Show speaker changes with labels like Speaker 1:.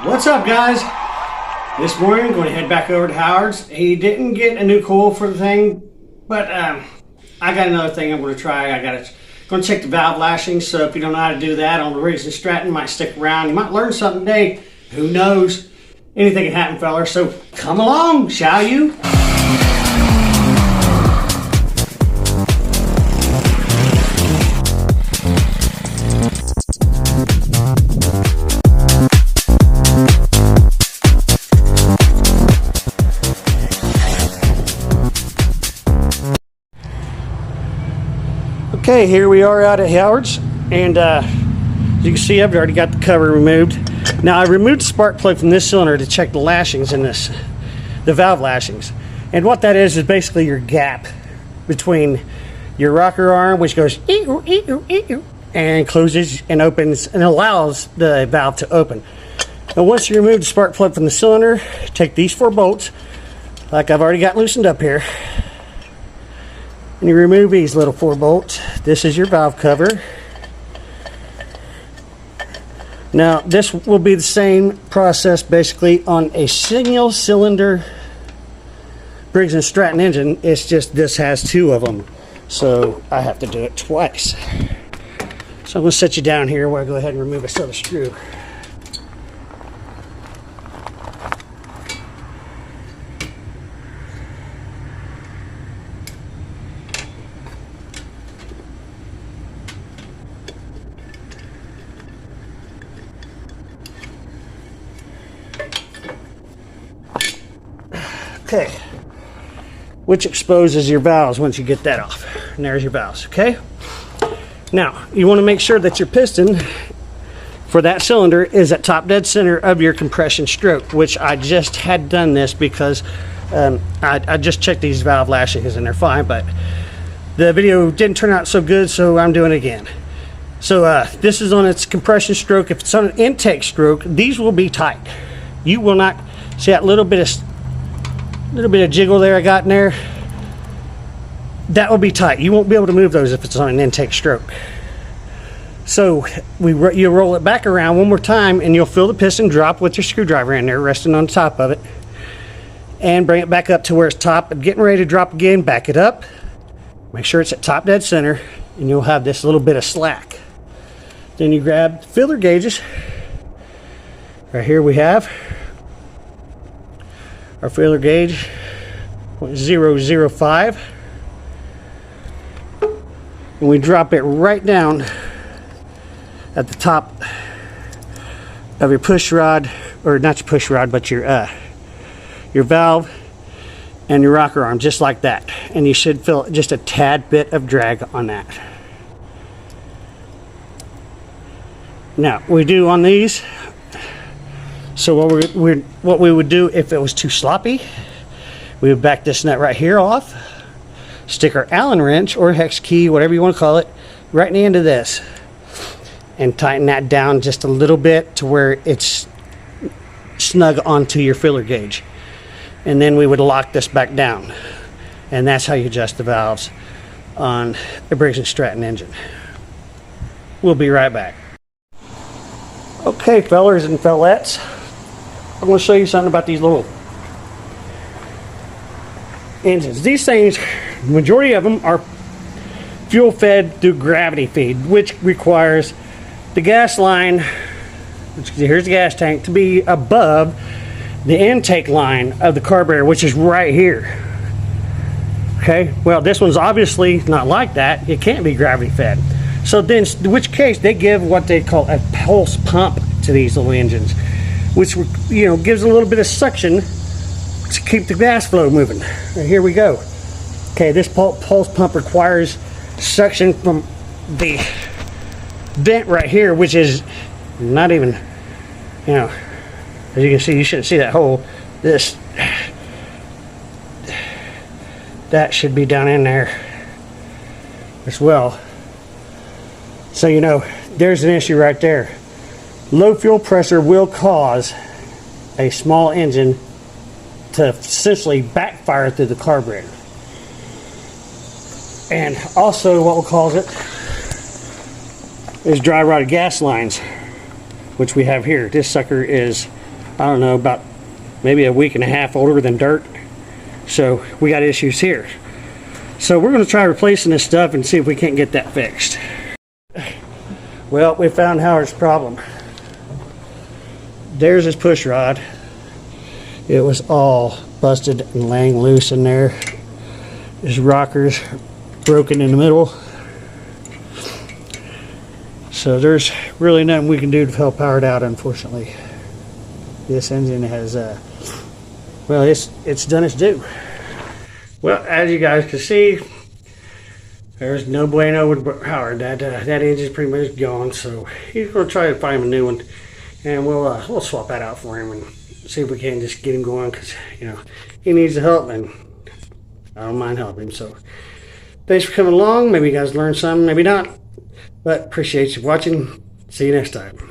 Speaker 1: What's up, guys? This morning, going to head back over to Howard's. He didn't get a new coil for the thing, but I got another thing I'm going to try. Going to check the valve lashings. So if you don't know how to do that on the Briggs and Stratton, might stick around. You might learn something today. Who knows? Anything can happen, fellers. So come along, shall you? Okay, here we are out at Howard's, and as you can see, I've already got the cover removed. Now, I removed the spark plug from this cylinder to check the lashings in this, the valve lashings. And what that is basically your gap between your rocker arm, which goes and closes and opens and allows the valve to open. And once you remove the spark plug from the cylinder, take these 4 bolts, like I've already got loosened up here. And you remove these little 4 bolts. This is your valve cover. Now, this will be the same process basically on a single cylinder Briggs and Stratton engine. It's just this has 2 of them, so I have to do it twice. So I'm going to set you down here where I go ahead and remove this other screw. Okay, which exposes your valves once you get that off. And there's your valves, okay? Now, you want to make sure that your piston for that cylinder is at top dead center of your compression stroke, which I just had done this because I just checked these valve lashings and they're fine, but the video didn't turn out so good, so I'm doing it again. So this is on its compression stroke. If it's on an intake stroke, these will be tight. You will not see that little bit of jiggle there I got in there. That will be tight. You won't be able to move those if it's on an intake stroke. So you roll it back around one more time and you'll feel the piston drop with your screwdriver in there resting on top of it, and bring it back up to where it's top and getting ready to drop again. Back it up, make sure it's at top dead center, and you'll have this little bit of slack. Then you grab the filler gauges. Right here we have our filler gauge, 0.005, and we drop it right down at the top of your push rod, or not your push rod, but your valve and your rocker arm, just like that. And you should feel just a tad bit of drag on that. Now, we do on these. So what we would do if it was too sloppy, we would back this nut right here off, stick our Allen wrench or hex key, whatever you want to call it, right in the end of this, and tighten that down just a little bit to where it's snug onto your filler gauge. And then we would lock this back down. And that's how you adjust the valves on a Briggs and Stratton engine. We'll be right back. Okay, fellers and fellettes, I'm going to show you something about these little engines. These things, the majority of them are fuel fed through gravity feed, which requires the gas line, here's the gas tank, to be above the intake line of the carburetor, which is right here. Okay, well, this one's obviously not like that. It can't be gravity fed. So then, in which case, they give what they call a pulse pump to these little engines, which, you know, gives a little bit of suction to keep the gas flow moving. And here we go. Okay, this pulse pump requires suction from the vent right here, which is not even, you know, as you can see, you shouldn't see that hole. That should be down in there as well. So, you know, there's an issue right there. Low fuel pressure will cause a small engine to essentially backfire through the carburetor. And also what will cause it is dry rotted gas lines, which we have here. This sucker is I don't know, about maybe a week and a half older than dirt. So we got issues here. So we're going to try replacing this stuff and see if we can't get that fixed. Well, we found Howard's problem. There's his push rod. It was all busted and laying loose in there. His rocker's broken in the middle. So there's really nothing we can do to help Howard out, unfortunately. This engine has, well, it's done its due. Well, as you guys can see, there's no bueno with Howard. That engine's pretty much gone, so he's going to try to find him a new one, and we'll swap that out for him and see if we can just get him going, because you know he needs the help, and I don't mind helping him. So thanks for coming along. Maybe you guys learned something, maybe not, but appreciate you watching. See you next time.